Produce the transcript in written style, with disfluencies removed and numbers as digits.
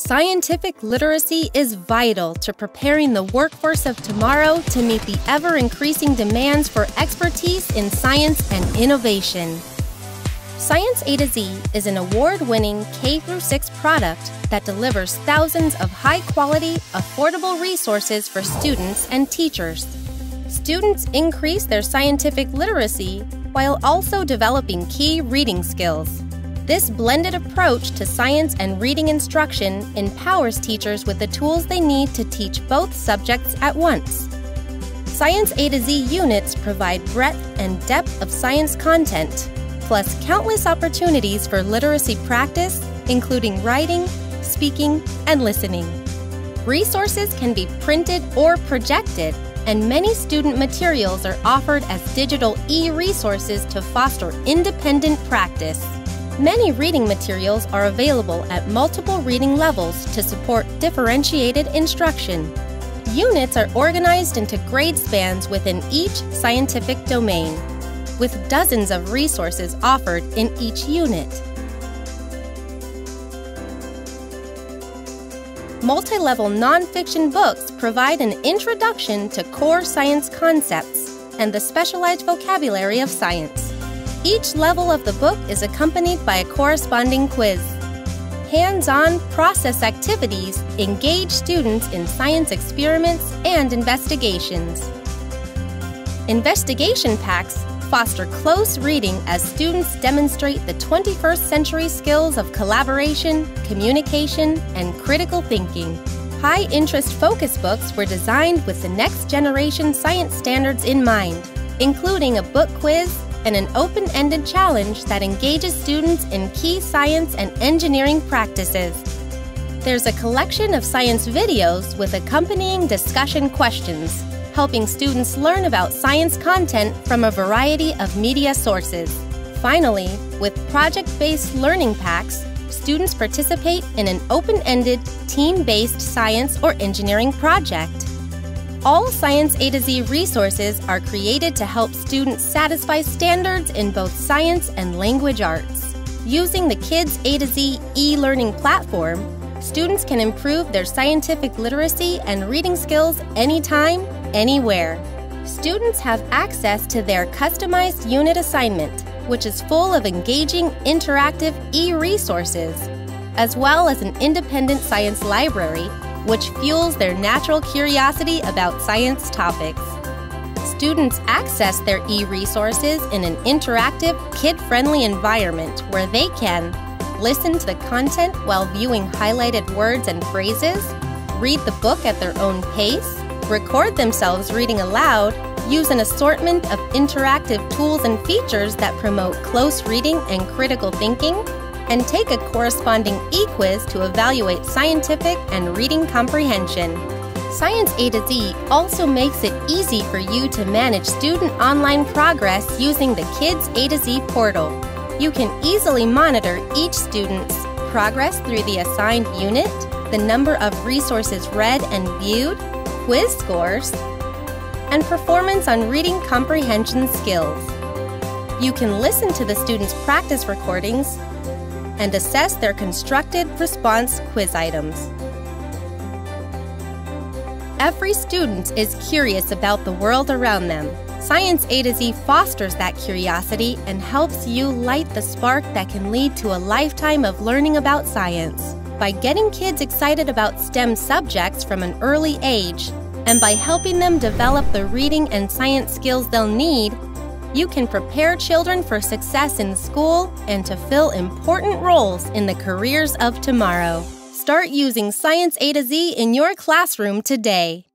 Scientific literacy is vital to preparing the workforce of tomorrow to meet the ever-increasing demands for expertise in science and innovation. Science A to Z is an award-winning K-6 product that delivers thousands of high-quality, affordable resources for students and teachers. Students increase their scientific literacy while also developing key reading skills. This blended approach to science and reading instruction empowers teachers with the tools they need to teach both subjects at once. Science A to Z units provide breadth and depth of science content, plus countless opportunities for literacy practice, including writing, speaking, and listening. Resources can be printed or projected, and many student materials are offered as digital e-resources to foster independent practice. Many reading materials are available at multiple reading levels to support differentiated instruction. Units are organized into grade spans within each scientific domain, with dozens of resources offered in each unit. Multi-level nonfiction books provide an introduction to core science concepts and the specialized vocabulary of science. Each level of the book is accompanied by a corresponding quiz. Hands-on process activities engage students in science experiments and investigations. Investigation packs foster close reading as students demonstrate the 21st century skills of collaboration, communication, and critical thinking. High-interest focus books were designed with the next generation science standards in mind, including a book quiz and an open-ended challenge that engages students in key science and engineering practices. There's a collection of science videos with accompanying discussion questions, helping students learn about science content from a variety of media sources. Finally, with project-based learning packs, students participate in an open-ended, team-based science or engineering project. All Science A to Z resources are created to help students satisfy standards in both science and language arts. Using the Kids A to Z e-learning platform, students can improve their scientific literacy and reading skills anytime, anywhere. Students have access to their customized unit assignment, which is full of engaging, interactive e-resources, as well as an independent science library, which fuels their natural curiosity about science topics. Students access their e-resources in an interactive, kid-friendly environment where they can listen to the content while viewing highlighted words and phrases, read the book at their own pace, record themselves reading aloud, use an assortment of interactive tools and features that promote close reading and critical thinking, and take a corresponding e-quiz to evaluate scientific and reading comprehension. Science A to Z also makes it easy for you to manage student online progress using the Kids A to Z portal. You can easily monitor each student's progress through the assigned unit, the number of resources read and viewed, quiz scores, and performance on reading comprehension skills. You can listen to the students' practice recordings and assess their constructed response quiz items. Every student is curious about the world around them. Science A to Z fosters that curiosity and helps you light the spark that can lead to a lifetime of learning about science. By getting kids excited about STEM subjects from an early age, and by helping them develop the reading and science skills they'll need, you can prepare children for success in school and to fill important roles in the careers of tomorrow. Start using Science A to Z in your classroom today.